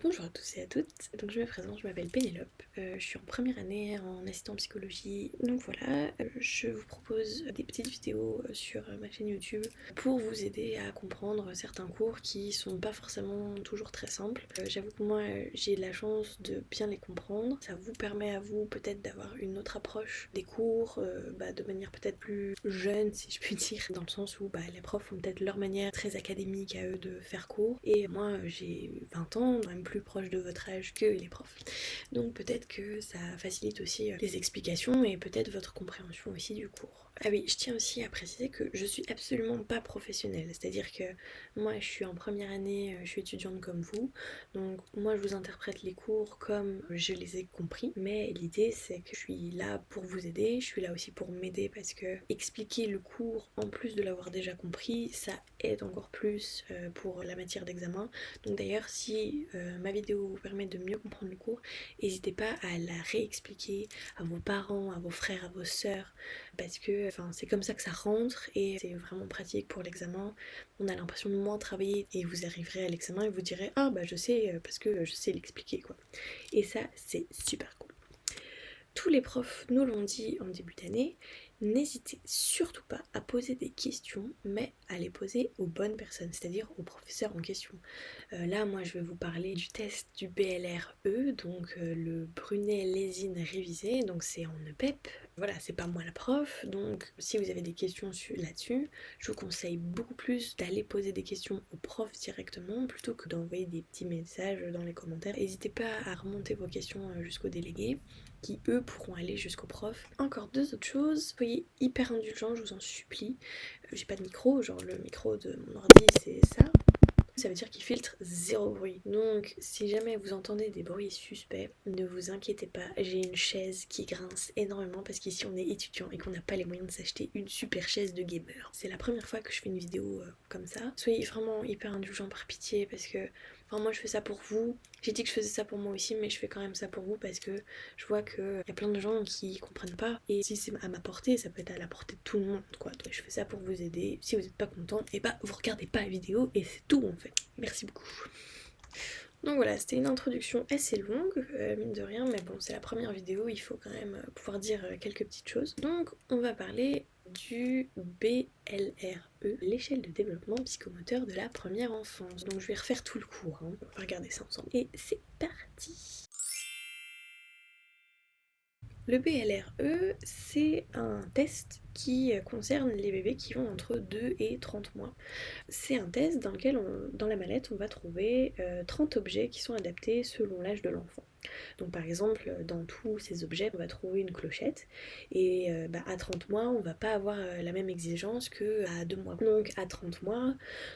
Bonjour à tous et à toutes, donc je me présente, je m'appelle Pénélope, je suis en première année en assistant en psychologie, donc voilà, je vous propose des petites vidéos sur ma chaîne YouTube pour vous aider à comprendre certains cours qui sont pas forcément toujours très simples. J'avoue que moi j'ai la chance de bien les comprendre, ça vous permet à vous peut-être d'avoir une autre approche des cours, de manière peut-être plus jeune si je puis dire, dans le sens où les profs ont peut-être leur manière très académique à eux de faire cours, et moi j'ai 20 ans, même plus proche de votre âge que les profs. Donc peut-être que ça facilite aussi les explications et peut-être votre compréhension aussi du cours. Ah oui, je tiens aussi à préciser que je suis absolument pas professionnelle, c'est-à-dire que moi je suis en première année, je suis étudiante comme vous, donc moi je vous interprète les cours comme je les ai compris, mais l'idée c'est que je suis là pour vous aider, je suis là aussi pour m'aider parce que expliquer le cours en plus de l'avoir déjà compris, ça aide encore plus pour la matière d'examen. Donc d'ailleurs si ma vidéo vous permet de mieux comprendre le cours, n'hésitez pas à la réexpliquer à vos parents, à vos frères, à vos sœurs, parce que c'est comme ça que ça rentre et c'est vraiment pratique pour l'examen. On a l'impression de moins travailler et vous arriverez à l'examen et vous direz ah bah je sais parce que je sais l'expliquer quoi. Et ça c'est super cool. Tous les profs nous l'ont dit en début d'année, n'hésitez surtout pas à poser des questions, mais à les poser aux bonnes personnes, c'est-à-dire aux professeurs en question. Là, moi, je vais vous parler du test du BLRE, donc le Brunet-Lésine révisé, donc c'est en EPEP. Voilà, c'est pas moi la prof, donc si vous avez des questions là-dessus, je vous conseille beaucoup plus d'aller poser des questions aux profs directement plutôt que d'envoyer des petits messages dans les commentaires. N'hésitez pas à remonter vos questions jusqu'aux délégués qui eux pourront aller jusqu'aux profs. Encore deux autres choses, soyez hyper indulgents, je vous en supplie. J'ai pas de micro, genre le micro de mon ordi c'est ça. Ça veut dire qu'il filtre zéro bruit. Donc si jamais vous entendez des bruits suspects, ne vous inquiétez pas, j'ai une chaise qui grince énormément parce qu'ici on est étudiant et qu'on n'a pas les moyens de s'acheter une super chaise de gamer. C'est la première fois que je fais une vidéo comme ça. Soyez vraiment hyper indulgents par pitié parce que moi je fais ça pour vous. J'ai dit que je faisais ça pour moi aussi, mais je fais quand même ça pour vous parce que je vois qu'il y a plein de gens qui comprennent pas. Et si c'est à ma portée, ça peut être à la portée de tout le monde, quoi. Donc je fais ça pour vous aider. Si vous n'êtes pas content, et vous regardez pas la vidéo et c'est tout en fait. Merci beaucoup. Donc voilà, c'était une introduction assez longue, mine de rien, mais bon, c'est la première vidéo, il faut quand même pouvoir dire quelques petites choses. Donc on va parler du BLRE, l'échelle de développement psychomoteur de la première enfance. Donc je vais refaire tout le cours, hein. On va regarder ça ensemble. Et c'est parti. Le BLRE, c'est un test qui concerne les bébés qui vont entre 2 et 30 mois. C'est un test dans lequel, dans la mallette, on va trouver 30 objets qui sont adaptés selon l'âge de l'enfant. Donc par exemple, dans tous ces objets, on va trouver une clochette, et à 30 mois, on va pas avoir la même exigence qu'à 2 mois. Donc à 30 mois,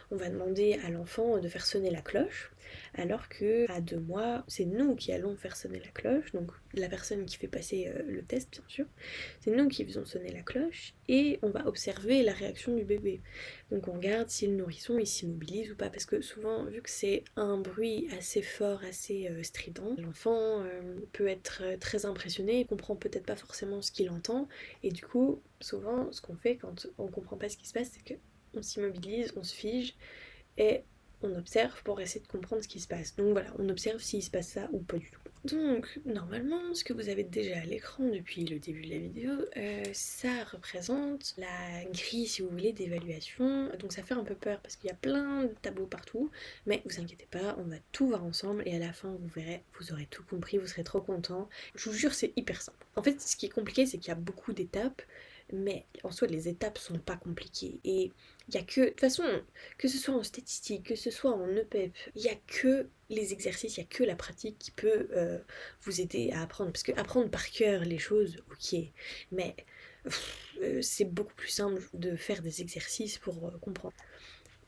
on va demander à l'enfant de faire sonner la cloche, alors que à 2 mois, c'est nous qui allons faire sonner la cloche, donc la personne qui fait passer le test bien sûr, c'est nous qui faisons sonner la cloche, et on va observer la réaction du bébé. Donc on regarde si le nourrisson il s'immobilise ou pas, parce que souvent vu que c'est un bruit assez fort, assez strident, l'enfant peut être très impressionné, il comprend peut-être pas forcément ce qu'il entend, et du coup souvent ce qu'on fait quand on comprend pas ce qui se passe, c'est que on s'immobilise, on se fige, et on observe pour essayer de comprendre ce qui se passe. Donc voilà, on observe s'il se passe ça ou pas du tout. Donc normalement, ce que vous avez déjà à l'écran depuis le début de la vidéo, ça représente la grille, si vous voulez, d'évaluation. Donc ça fait un peu peur parce qu'il y a plein de tableaux partout, mais vous inquiétez pas, on va tout voir ensemble et à la fin, vous verrez, vous aurez tout compris, vous serez trop content. Je vous jure, c'est hyper simple. En fait, ce qui est compliqué, c'est qu'il y a beaucoup d'étapes, mais en soi, les étapes sont pas compliquées. Et il y a que, de toute façon, que ce soit en statistique, que ce soit en EPEP, il n'y a que les exercices, il n'y a que la pratique qui peut vous aider à apprendre. Parce que apprendre par cœur les choses, ok, mais c'est beaucoup plus simple de faire des exercices pour comprendre.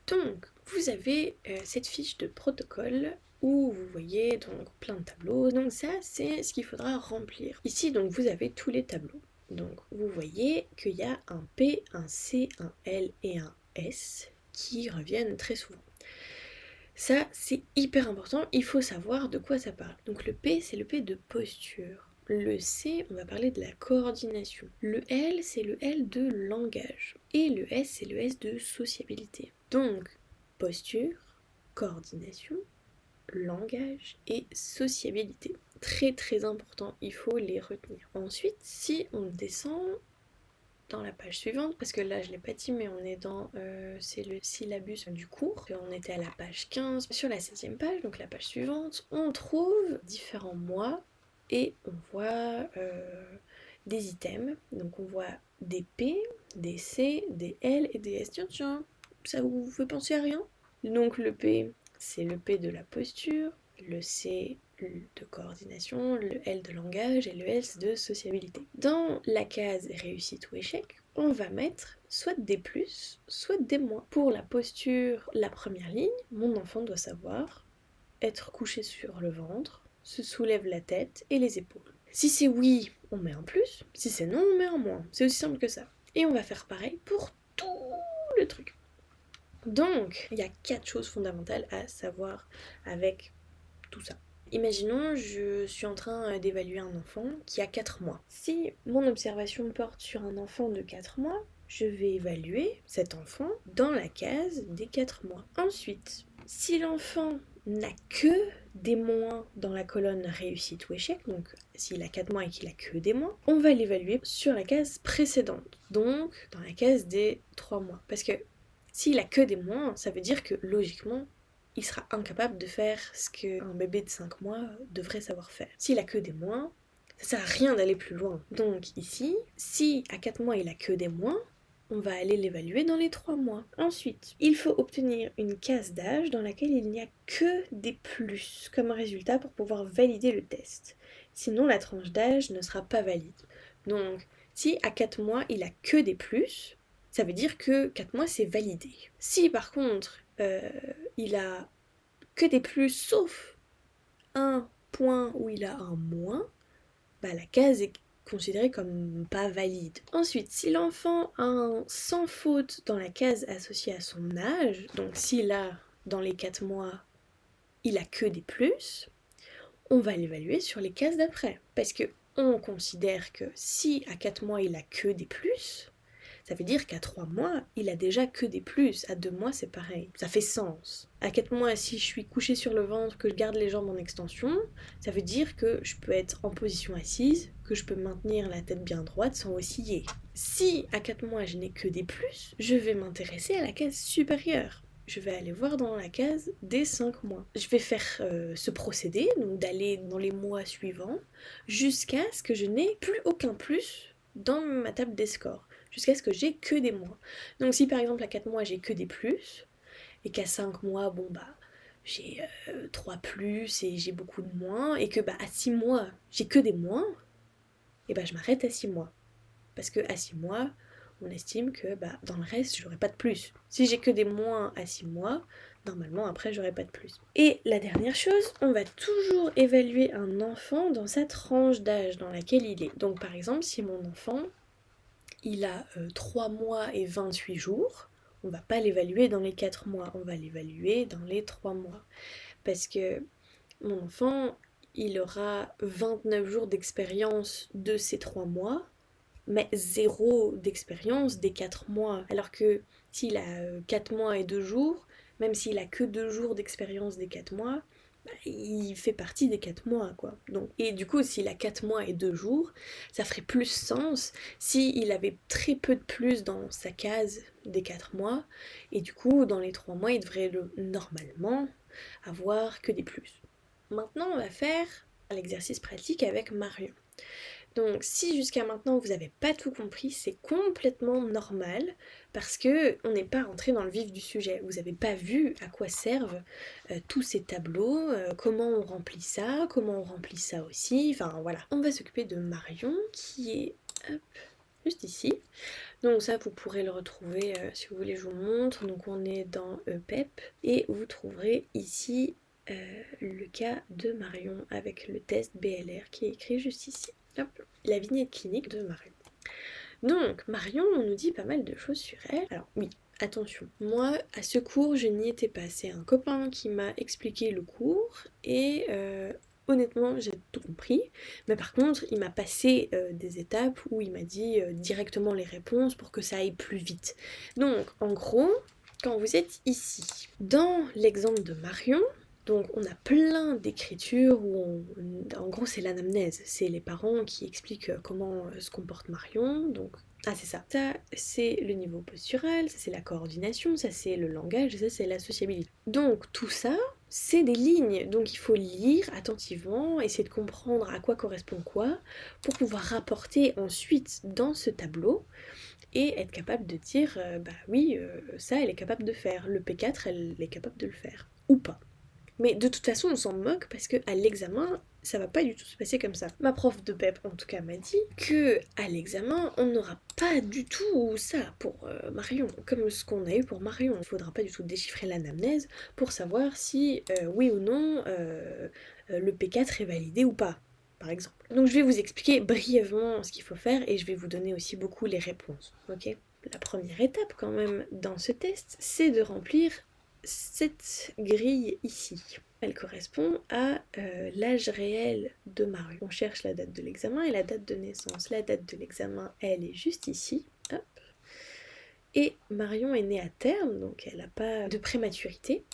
Donc, vous avez cette fiche de protocole où vous voyez donc plein de tableaux. Donc ça, c'est ce qu'il faudra remplir. Ici, donc, vous avez tous les tableaux. Donc, vous voyez qu'il y a un P, un C, un L et un S qui reviennent très souvent. Ça, c'est hyper important, il faut savoir de quoi ça parle. Donc le P, c'est le P de posture. Le C, on va parler de la coordination. Le L, c'est le L de langage. Et le S, c'est le S de sociabilité. Donc, posture, coordination, langage et sociabilité. Très très important, il faut les retenir. Ensuite, si on descend dans la page suivante, parce que là je l'ai pas dit mais on est dans c'est le syllabus du cours, on était à la page 15, sur la 7e page, donc la page suivante, on trouve différents mois et on voit des items, donc on voit des P, des C, des L et des S. Tiens, ça vous fait penser à rien? Donc le P, c'est le P de la posture, le C de coordination, le L de langage et le S de sociabilité. Dans la case réussite ou échec, on va mettre soit des plus, soit des moins. Pour la posture, la première ligne, mon enfant doit savoir être couché sur le ventre, se soulève la tête et les épaules. Si c'est oui, on met un plus, si c'est non, on met un moins. C'est aussi simple que ça. Et on va faire pareil pour tout le truc. Donc, il y a 4 choses fondamentales à savoir avec tout ça. Imaginons, je suis en train d'évaluer un enfant qui a 4 mois. Si mon observation porte sur un enfant de 4 mois, je vais évaluer cet enfant dans la case des 4 mois. Ensuite, si l'enfant n'a que des moins dans la colonne réussite ou échec, donc s'il a 4 mois et qu'il a que des moins, on va l'évaluer sur la case précédente, donc dans la case des 3 mois. Parce que s'il a que des moins, ça veut dire que logiquement, il sera incapable de faire ce qu'un bébé de 5 mois devrait savoir faire. S'il a que des moins, ça sert à rien d'aller plus loin. Donc ici, si à 4 mois il a que des moins, on va aller l'évaluer dans les 3 mois. Ensuite, il faut obtenir une case d'âge dans laquelle il n'y a que des plus comme résultat pour pouvoir valider le test. Sinon, la tranche d'âge ne sera pas valide. Donc, si à 4 mois il a que des plus, ça veut dire que 4 mois c'est validé. Si par contre il a que des plus sauf un point où il a un moins, bah la case est considérée comme pas valide. Ensuite, si l'enfant a un sans faute dans la case associée à son âge, donc s'il a dans les 4 mois, il a que des plus, on va l'évaluer sur les cases d'après. Parce que on considère que si à 4 mois il a que des plus, ça veut dire qu'à 3 mois, il a déjà que des plus. À 2 mois, c'est pareil. Ça fait sens. À 4 mois, si je suis couchée sur le ventre, que je garde les jambes en extension, ça veut dire que je peux être en position assise, que je peux maintenir la tête bien droite sans osciller. Si à 4 mois, je n'ai que des plus, je vais m'intéresser à la case supérieure. Je vais aller voir dans la case des 5 mois. Je vais faire ce procédé, donc d'aller dans les mois suivants, jusqu'à ce que je n'ai plus aucun plus dans ma table des scores. Jusqu'à ce que j'ai que des moins. Donc si par exemple à 4 mois j'ai que des plus, et qu'à 5 mois, bon bah j'ai 3 plus et j'ai beaucoup de moins, et que bah à 6 mois j'ai que des moins, et bah je m'arrête à 6 mois. Parce que à 6 mois, on estime que bah dans le reste j'aurai pas de plus. Si j'ai que des moins à 6 mois, normalement après j'aurai pas de plus. Et la dernière chose, on va toujours évaluer un enfant dans sa tranche d'âge dans laquelle il est. Donc par exemple si mon enfant il a 3 mois et 28 jours, on va pas l'évaluer dans les 4 mois, on va l'évaluer dans les 3 mois. Parce que mon enfant, il aura 29 jours d'expérience de ces 3 mois, mais 0 d'expérience des 4 mois. Alors que s'il a 4 mois et 2 jours, même s'il a que 2 jours d'expérience des 4 mois, il fait partie des 4 mois, quoi. Donc, et du coup, s'il a 4 mois et 2 jours, ça ferait plus sens s'il avait très peu de plus dans sa case des 4 mois, et du coup, dans les 3 mois, il devrait normalement avoir que des plus. Maintenant, on va faire l'exercice pratique avec Marion. Donc si jusqu'à maintenant vous n'avez pas tout compris, c'est complètement normal parce que on n'est pas rentré dans le vif du sujet. Vous n'avez pas vu à quoi servent tous ces tableaux, comment on remplit ça aussi, enfin voilà. On va s'occuper de Marion qui est juste ici. Donc ça vous pourrez le retrouver si vous voulez je vous montre. Donc on est dans EPEP et vous trouverez ici le cas de Marion avec le test BLR qui est écrit juste ici. Hop, la vignette clinique de Marion. Donc, Marion, on nous dit pas mal de choses sur elle. Alors oui, attention, moi, à ce cours, je n'y étais pas. C'est un copain qui m'a expliqué le cours et honnêtement, j'ai tout compris. Mais par contre, il m'a passé des étapes où il m'a dit directement les réponses pour que ça aille plus vite. Donc, en gros, quand vous êtes ici, dans l'exemple de Marion, Donc on a plein d'écritures où en gros c'est l'anamnèse, c'est les parents qui expliquent comment se comporte Marion, donc ah c'est ça. Ça c'est le niveau postural, ça c'est la coordination, ça c'est le langage, et ça c'est la sociabilité. Donc tout ça, c'est des lignes, donc il faut lire attentivement, essayer de comprendre à quoi correspond quoi, pour pouvoir rapporter ensuite dans ce tableau et être capable de dire bah oui, ça elle est capable de faire, le P4 elle est capable de le faire, ou pas. Mais de toute façon, on s'en moque parce que à l'examen, ça va pas du tout se passer comme ça. Ma prof de PEP, en tout cas, m'a dit que à l'examen, on n'aura pas du tout ça pour Marion, comme ce qu'on a eu pour Marion. Il faudra pas du tout déchiffrer l'anamnèse pour savoir si, oui ou non, le P4 est validé ou pas, par exemple. Donc je vais vous expliquer brièvement ce qu'il faut faire et je vais vous donner aussi beaucoup les réponses, ok? La première étape quand même dans ce test, c'est de remplir cette grille ici. Elle correspond à l'âge réel de Marion. On cherche la date de l'examen et la date de naissance. La date de l'examen, elle est juste ici. Hop. Et Marion est née à terme, donc elle n'a pas de prématurité.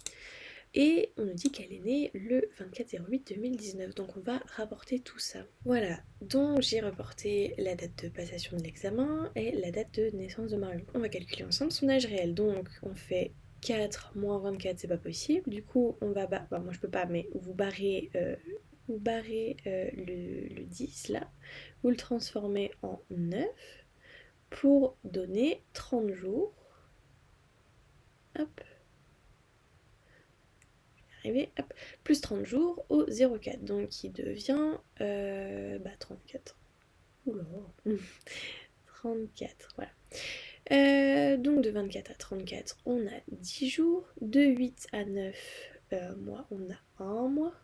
Et on nous dit qu'elle est née le 24/08/2019, donc on va rapporter tout ça. Voilà, donc j'ai reporté la date de passation de l'examen et la date de naissance de Marion. On va calculer ensemble son âge réel, donc on fait 4 moins 24, c'est pas possible. Du coup, on va... Bah, moi je peux pas, mais vous barrez, le 10 là, vous le transformez en 9 pour donner 30 jours. Hop. Arrivé, hop, plus 30 jours au 0,4, donc qui devient 34. Oula, 34, voilà. Donc de 24 à 34, on a 10 jours. De 8 à 9 mois, on a 1 mois.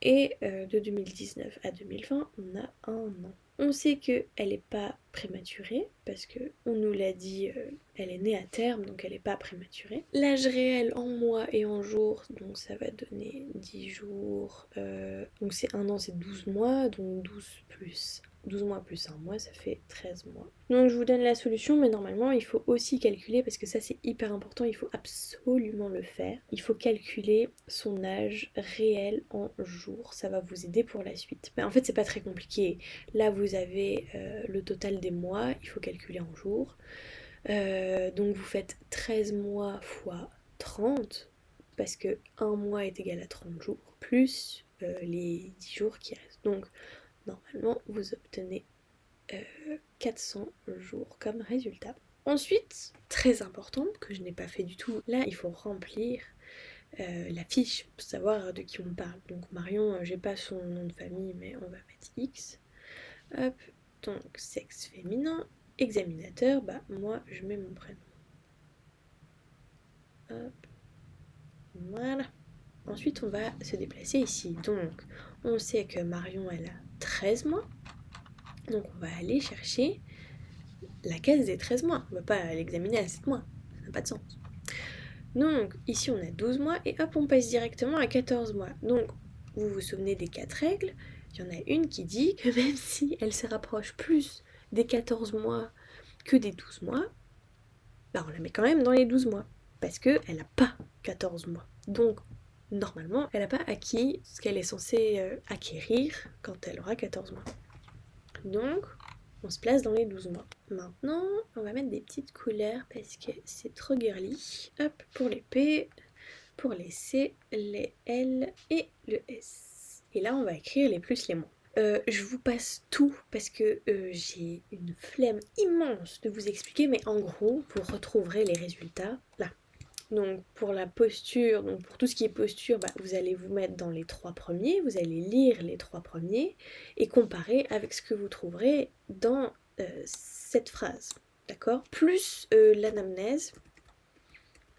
Et de 2019 à 2020, on a 1 an. On sait qu'elle n'est pas prématurée, parce qu'on nous l'a dit, elle est née à terme, donc elle n'est pas prématurée. L'âge réel en mois et en jours, donc ça va donner 10 jours, donc c'est 1 an, c'est 12 mois, donc 12 mois plus 1 mois, ça fait 13 mois. Donc je vous donne la solution, mais normalement il faut aussi calculer, parce que ça c'est hyper important, il faut absolument le faire. Il faut calculer son âge réel en jours, ça va vous aider pour la suite. Mais en fait c'est pas très compliqué. Là vous avez le total des mois, il faut calculer en jours. Donc vous faites 13 mois fois 30, parce que 1 mois est égal à 30 jours, plus les 10 jours qui restent. Donc normalement vous obtenez 400 jours comme résultat. Ensuite, très important, que je n'ai pas fait du tout, là il faut remplir la fiche pour savoir de qui on parle. Donc Marion, j'ai pas son nom de famille, mais on va mettre X. Hop, donc sexe féminin, examinateur, bah moi je mets mon prénom. Hop, voilà. Ensuite on va se déplacer ici. Donc on sait que Marion elle a 13 mois. Donc on va aller chercher la case des 13 mois. On va pas l'examiner à 7 mois. Ça n'a pas de sens. Donc ici on a 12 mois et hop on passe directement à 14 mois. Donc vous vous souvenez des 4 règles. Il y en a une qui dit que même si elle se rapproche plus des 14 mois que des 12 mois, bah on la met quand même dans les 12 mois. Parce qu'elle n'a pas 14 mois. Donc normalement elle n'a pas acquis ce qu'elle est censée acquérir quand elle aura 14 mois. Donc on se place dans les 12 mois. Maintenant, on va mettre des petites couleurs parce que c'est trop girly. Hop, pour les P, pour les C, les L et le S. Et là, on va écrire les plus, les moins. Je vous passe tout parce que j'ai une flemme immense de vous expliquer, mais en gros, vous retrouverez les résultats là. Donc pour la posture, donc pour tout ce qui est posture, bah, vous allez vous mettre dans les 3 premiers, vous allez lire les 3 premiers et comparer avec ce que vous trouverez dans cette phrase, d'accord? Plus l'anamnèse,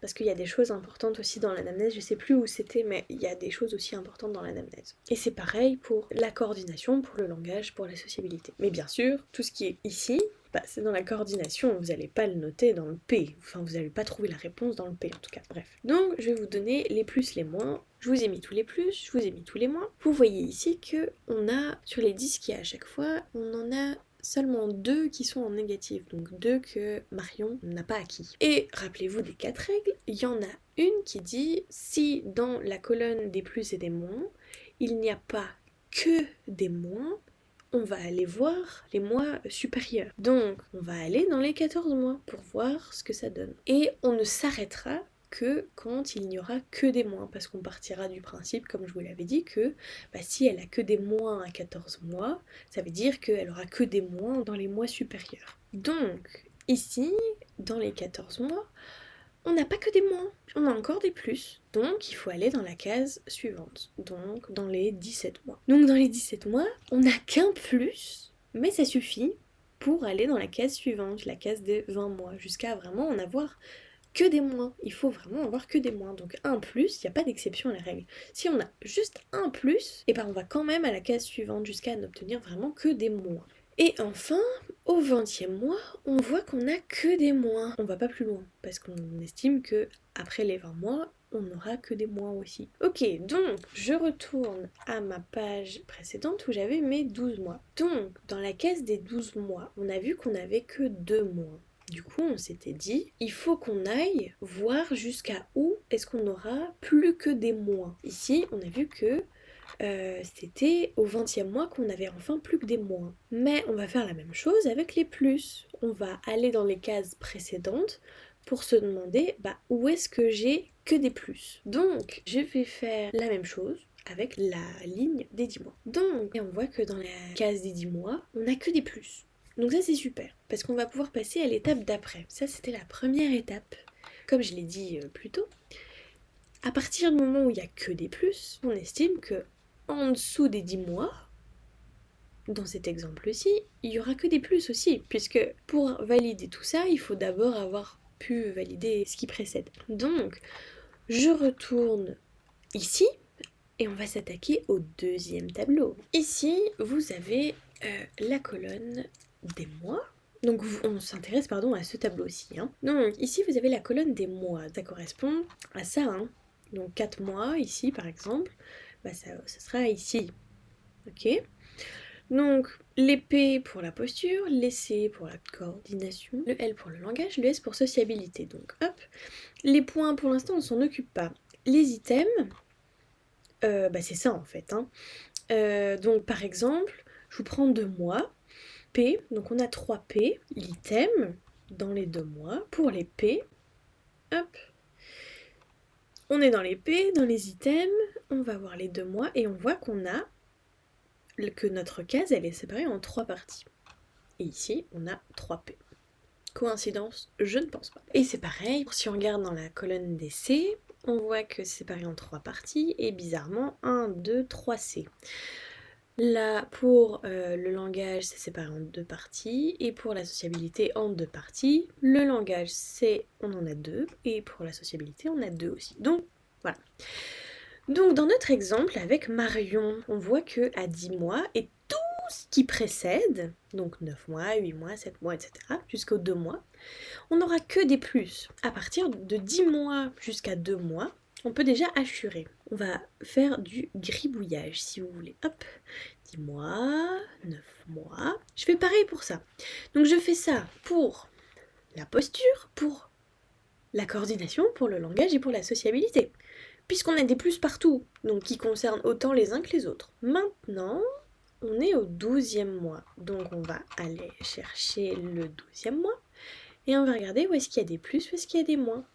parce qu'il y a des choses importantes aussi dans l'anamnèse, je sais plus où c'était, mais il y a des choses aussi importantes dans l'anamnèse. Et c'est pareil pour la coordination, pour le langage, pour la sociabilité. Mais bien sûr, tout ce qui est ici, bah, c'est dans la coordination, vous n'allez pas le noter dans le P, enfin vous n'allez pas trouver la réponse dans le P en tout cas, bref. Donc je vais vous donner les plus, les moins, je vous ai mis tous les plus, je vous ai mis tous les moins. Vous voyez ici que on a, sur les 10 qu'il y a à chaque fois, on en a seulement 2 qui sont en négatif, donc 2 que Marion n'a pas acquis. Et rappelez-vous des 4 règles, il y en a une qui dit si dans la colonne des plus et des moins, il n'y a pas que des moins, on va aller voir les mois supérieurs. Donc, on va aller dans les 14 mois pour voir ce que ça donne. Et on ne s'arrêtera que quand il n'y aura que des moins, parce qu'on partira du principe, comme je vous l'avais dit, que si elle a que des moins à 14 mois, ça veut dire qu'elle aura que des moins dans les mois supérieurs. Donc, ici, dans les 14 mois, on n'a pas que des moins, on a encore des plus. Donc il faut aller dans la case suivante, donc dans les 17 mois. Donc dans les 17 mois, on n'a qu'un plus, mais ça suffit pour aller dans la case suivante, la case des 20 mois, jusqu'à vraiment en avoir que des moins. Il faut vraiment avoir que des moins. Donc un plus, il n'y a pas d'exception à la règle. Si on a juste un plus, et on va quand même à la case suivante jusqu'à n'obtenir vraiment que des moins. Et enfin, au 20e mois, on voit qu'on n'a que des moins. On va pas plus loin, parce qu'on estime que après les 20 mois, on n'aura que des moins aussi. Ok, donc je retourne à ma page précédente où j'avais mes 12 mois. Donc, dans la case des 12 mois, on a vu qu'on n'avait que 2 mois. Du coup, on s'était dit, il faut qu'on aille voir jusqu'à où est-ce qu'on aura plus que des moins. Ici, on a vu que c'était au 20e mois qu'on avait enfin plus que des moins. Mais on va faire la même chose avec les plus. On va aller dans les cases précédentes pour se demander où est-ce que j'ai que des plus. Donc je vais faire la même chose avec la ligne des 10 mois. Donc et on voit que dans la case des 10 mois, on n'a que des plus. Donc ça c'est super, parce qu'on va pouvoir passer à l'étape d'après. Ça c'était la première étape. Comme je l'ai dit plus tôt, à partir du moment où il n'y a que des plus, on estime que en dessous des 10 mois, dans cet exemple-ci, il n'y aura que des plus aussi, puisque pour valider tout ça, il faut d'abord avoir pu valider ce qui précède. Donc, je retourne ici, et on va s'attaquer au deuxième tableau. Ici, vous avez la colonne des mois. Donc on s'intéresse à ce tableau-ci. Donc ici, vous avez la colonne des mois. Ça correspond à ça. Donc 4 mois, ici par exemple, ça sera ici. Ok. Donc les P pour la posture, les C pour la coordination, le L pour le langage, le S pour sociabilité. Donc hop. Les points, pour l'instant, on ne s'en occupe pas. Les items, c'est ça en fait. Donc par exemple, je vous prends 2 mois, P, donc on a 3 P, l'item dans les 2 mois, pour les P, hop, on est dans les P, dans les items, on va voir les 2 mois et on voit que notre case elle est séparée en 3 parties. Et ici on a 3 P. Coïncidence? Je ne pense pas. Et c'est pareil, si on regarde dans la colonne des C, on voit que c'est séparé en 3 parties et bizarrement 1, 2, 3 C. Là, pour le langage, c'est séparé en 2 parties, et pour la sociabilité, en 2 parties. Le langage, on en a 2, et pour la sociabilité, on a 2 aussi. Donc, voilà. Donc, dans notre exemple, avec Marion, on voit qu'à 10 mois, et tout ce qui précède, donc 9 mois, 8 mois, 7 mois, etc., jusqu'aux 2 mois, on n'aura que des plus. À partir de 10 mois jusqu'à 2 mois, on peut déjà assurer. On va faire du gribouillage, si vous voulez. Hop, 10 mois, 9 mois. Je fais pareil pour ça. Donc je fais ça pour la posture, pour la coordination, pour le langage et pour la sociabilité. Puisqu'on a des plus partout, donc qui concernent autant les uns que les autres. Maintenant, on est au 12e mois. Donc on va aller chercher le 12e mois. Et on va regarder où est-ce qu'il y a des plus, où est-ce qu'il y a des moins.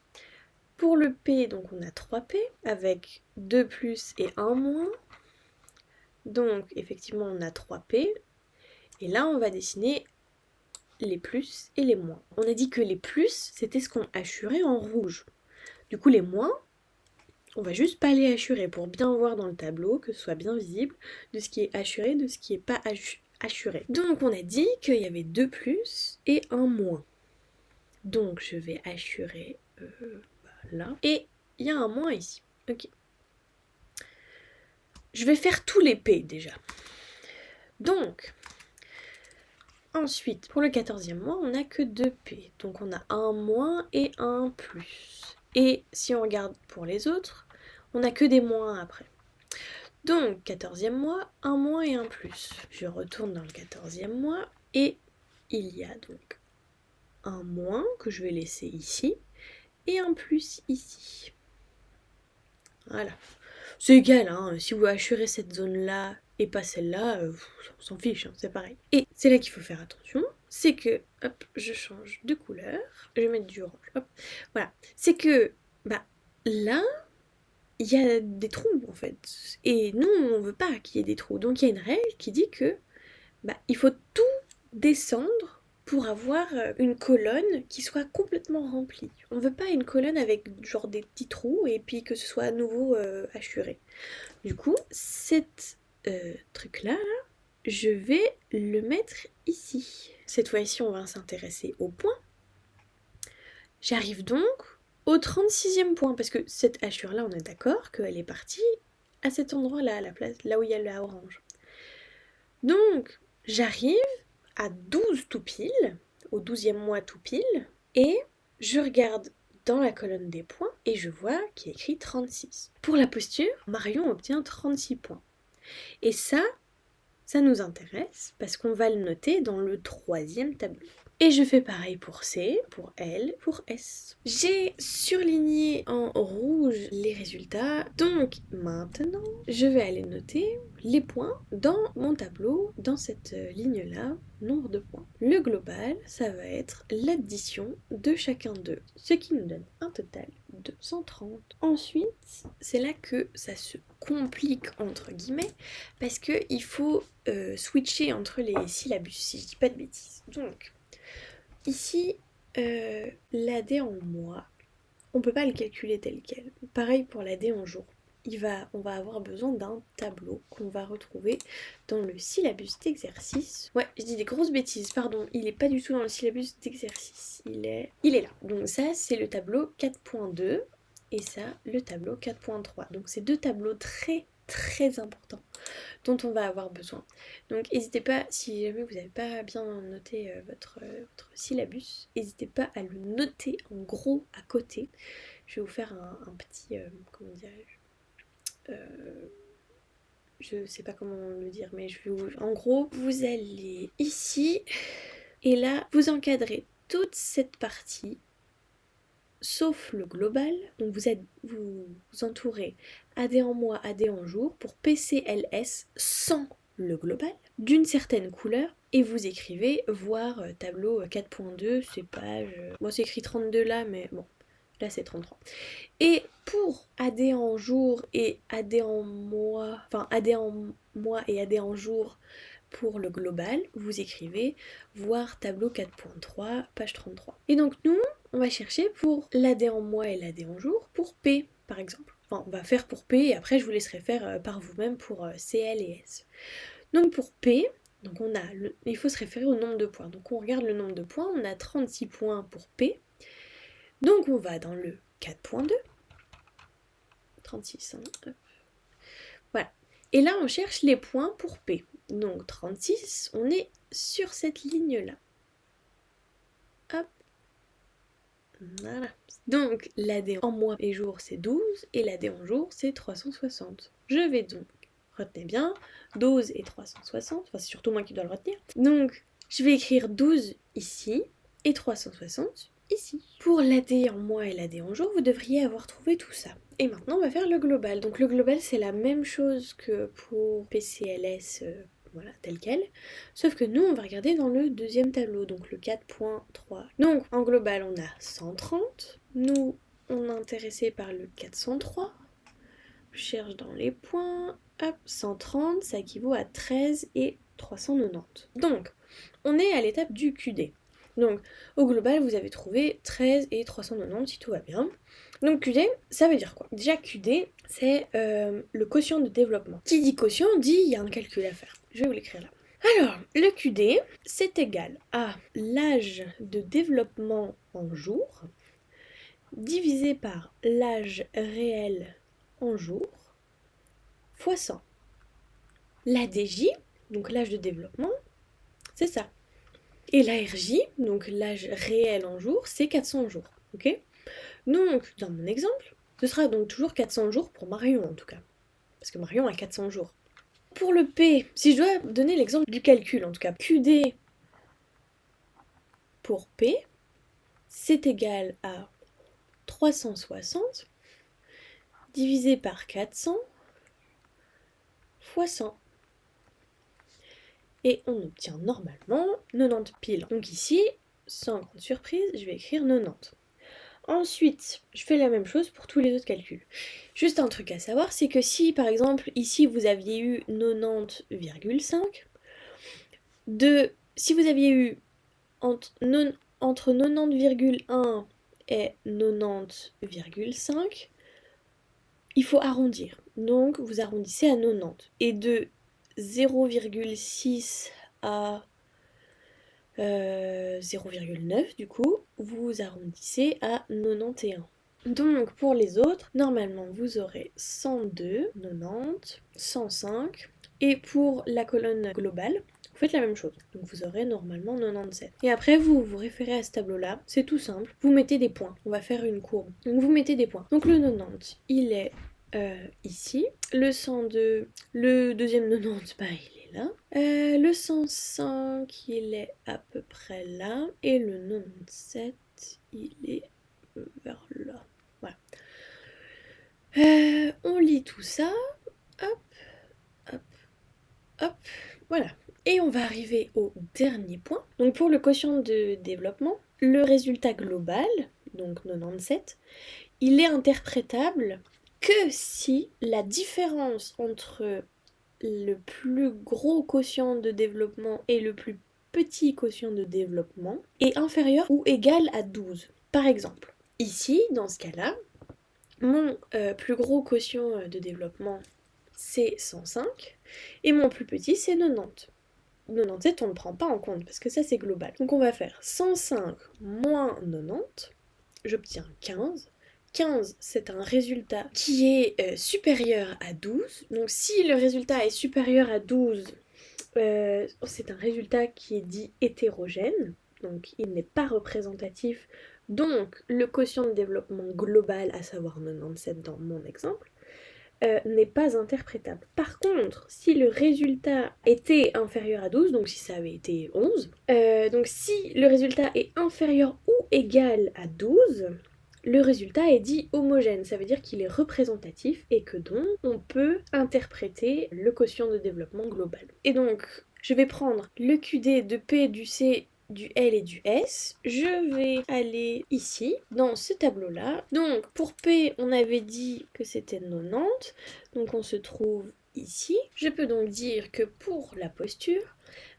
Pour le P, donc on a 3 P avec 2 plus et 1 moins. Donc effectivement on a 3 P. Et là on va dessiner les plus et les moins. On a dit que les plus, c'était ce qu'on assurait en rouge. Du coup les moins, on va juste pas les assurer pour bien voir dans le tableau, que ce soit bien visible, de ce qui est assuré, de ce qui n'est pas assuré. Donc on a dit qu'il y avait 2 plus et 1 moins. Donc je vais assurer là. Et il y a un moins ici. Ok. Je vais faire tous les P déjà. Donc, ensuite, pour le 14e mois, on n'a que 2 P. Donc on a un moins et un plus. Et si on regarde pour les autres, on n'a que des moins après. Donc, 14e mois, un moins et un plus. Je retourne dans le 14e mois Et il y a donc un moins que je vais laisser ici et un plus ici. Voilà. C'est égal, hein, si vous hachurez cette zone-là et pas celle-là, on s'en fiche, hein, c'est pareil. Et c'est là qu'il faut faire attention, c'est que, hop, je change de couleur, je vais mettre du orange, hop, voilà. C'est que, bah, là, il y a des trous, en fait. Et nous, on veut pas qu'il y ait des trous. Donc il y a une règle qui dit que, bah, il faut tout descendre pour avoir une colonne qui soit complètement remplie. On veut pas une colonne avec genre des petits trous et puis que ce soit à nouveau hachuré. Du coup, cet truc-là, là, je vais le mettre ici. Cette fois-ci, on va s'intéresser au point. J'arrive donc au 36e point, parce que cette hachure-là, on est d'accord qu'elle est partie à cet endroit-là, à la place, là où il y a la orange. Donc, j'arrive à 12 tout pile, au 12e mois tout pile, et je regarde dans la colonne des points et je vois qu'il y a écrit 36. Pour la posture, Marion obtient 36 points. Et ça nous intéresse parce qu'on va le noter dans le 3e tableau. Et je fais pareil pour C, pour L, pour S. J'ai surligné en rouge les résultats, donc maintenant je vais aller noter les points dans mon tableau, dans cette ligne-là, nombre de points. Le global, ça va être l'addition de chacun d'eux, ce qui nous donne un total de 130. Ensuite, c'est là que ça se complique entre guillemets, parce qu'il faut switcher entre les syllabus, si je dis pas de bêtises. Donc, ici, l'AD en mois, on peut pas le calculer tel quel. Pareil pour l'AD en jour. On va avoir besoin d'un tableau qu'on va retrouver dans le syllabus d'exercice. Ouais, je dis des grosses bêtises, pardon, il est pas du tout dans le syllabus d'exercice. Il est là. Donc ça, c'est le tableau 4.2 et ça, le tableau 4.3. Donc c'est deux tableaux très très importants dont on va avoir besoin. Donc n'hésitez pas, si jamais vous n'avez pas bien noté votre syllabus, n'hésitez pas à le noter en gros à côté. Je vais vous faire un petit, comment dirais-je, je sais pas comment le dire, mais en gros, vous allez ici, et là, vous encadrez toute cette partie, sauf le global. Donc vous entourez AD en mois, AD en jour pour PCLS sans le global, d'une certaine couleur, et vous écrivez voir tableau 4.2, c'est page... Moi c'est écrit 32 là, mais bon, là c'est 33. Et pour AD en jour et AD en mois, enfin AD en mois et AD en jour pour le global, vous écrivez voir tableau 4.3, page 33. Et donc nous, on va chercher pour l'AD en mois et l'AD en jour pour P, par exemple. Enfin, on va faire pour P et après je vous laisserai faire par vous-même pour CL et S. Donc pour P, donc il faut se référer au nombre de points. Donc on regarde le nombre de points, on a 36 points pour P. Donc on va dans le 4.2. 36, hein, voilà. Et là, on cherche les points pour P. Donc 36, on est sur cette ligne-là. Hop. Voilà. Donc l'AD en mois et jour, c'est 12, et l'AD en jour, c'est 360. Je vais donc, retenez bien, 12 et 360, enfin c'est surtout moi qui dois le retenir. Donc, je vais écrire 12 ici, et 360 ici. Pour l'AD en mois et l'AD en jour, vous devriez avoir trouvé tout ça. Et maintenant, on va faire le global. Donc le global, c'est la même chose que pour PCLS, voilà, tel quel. Sauf que nous, on va regarder dans le deuxième tableau, donc le 4.3. Donc en global, on a 130. Nous, on est intéressé par le 403. Je cherche dans les points. Hop, 130, ça équivaut à 13 et 390. Donc, on est à l'étape du QD. Donc, au global, vous avez trouvé 13 et 390 si tout va bien. Donc, QD, ça veut dire quoi? Déjà, QD, c'est le quotient de développement. Qui dit quotient dit il y a un calcul à faire. Je vais vous l'écrire là. Alors, le QD, c'est égal à l'âge de développement en jours divisé par l'âge réel en jours fois 100. L'ADJ, donc l'âge de développement, c'est ça. Et l'ARJ, donc l'âge réel en jours, c'est 400 jours. Ok? Donc, dans mon exemple, ce sera donc toujours 400 jours pour Marion en tout cas. Parce que Marion a 400 jours. Pour le P, si je dois donner l'exemple du calcul en tout cas, QD pour P, c'est égal à 360 divisé par 400 fois 100. Et on obtient normalement 90 piles. Donc ici, sans grande surprise, je vais écrire 90. Ensuite, je fais la même chose pour tous les autres calculs. Juste un truc à savoir, c'est que si par exemple ici vous aviez eu 90,5, si vous aviez eu entre 90,1 et 90,5, il faut arrondir. Donc vous arrondissez à 90. Et de 0,6 à 0,9 du coup, vous arrondissez à 91. Donc pour les autres, normalement vous aurez 102, 90, 105. Et pour la colonne globale, vous faites la même chose. Donc vous aurez normalement 97. Et après vous vous référez à ce tableau-là, c'est tout simple. Vous mettez des points. On va faire une courbe. Donc vous mettez des points. Donc le 90, il est ici. Le 102, le deuxième 90, bah il est là. Le 105, il est à peu près là. Et le 97, il est vers là. Voilà. On lit tout ça. Hop, hop, hop. Voilà. Et on va arriver au dernier point. Donc pour le quotient de développement, le résultat global, donc 97, il est interprétable que si la différence entre le plus gros quotient de développement et le plus petit quotient de développement est inférieur ou égal à 12. Par exemple, ici, dans ce cas-là, mon plus gros quotient de développement, c'est 105, et mon plus petit, c'est 90. 97, on ne prend pas en compte, parce que ça, c'est global. Donc on va faire 105 moins 90, j'obtiens 15. 15, c'est un résultat qui est supérieur à 12. Donc si le résultat est supérieur à 12, c'est un résultat qui est dit hétérogène. Donc il n'est pas représentatif. Donc le quotient de développement global, à savoir 97 dans mon exemple, n'est pas interprétable. Par contre, si le résultat était inférieur à 12, donc si ça avait été 11, donc si le résultat est inférieur ou égal à 12, le résultat est dit homogène, ça veut dire qu'il est représentatif et que donc on peut interpréter le quotient de développement global. Et donc, je vais prendre le QD de P, du C, du L et du S. Je vais aller ici, dans ce tableau-là. Donc, pour P, on avait dit que c'était 90, donc on se trouve ici. Je peux donc dire que pour la posture,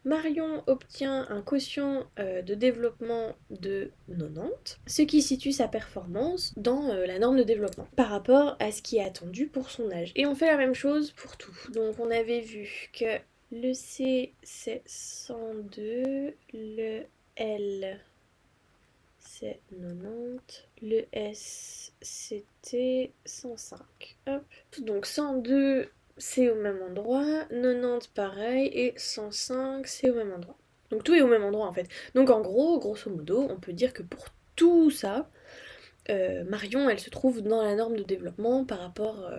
Marion obtient un quotient de développement de 90, ce qui situe sa performance dans la norme de développement par rapport à ce qui est attendu pour son âge. Et on fait la même chose pour tout. Donc on avait vu que le C c'est 102, le L c'est 90, le S c'était 105. Hop. Donc 102 c'est au même endroit, 90 pareil, et 105 c'est au même endroit. Donc tout est au même endroit en fait. Donc en gros, grosso modo, on peut dire que pour tout ça, Marion, elle se trouve dans la norme de développement par rapport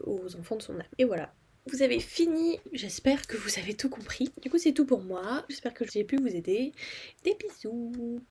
aux enfants de son âge. Et voilà. Vous avez fini, j'espère que vous avez tout compris. Du coup c'est tout pour moi, j'espère que j'ai pu vous aider. Des bisous.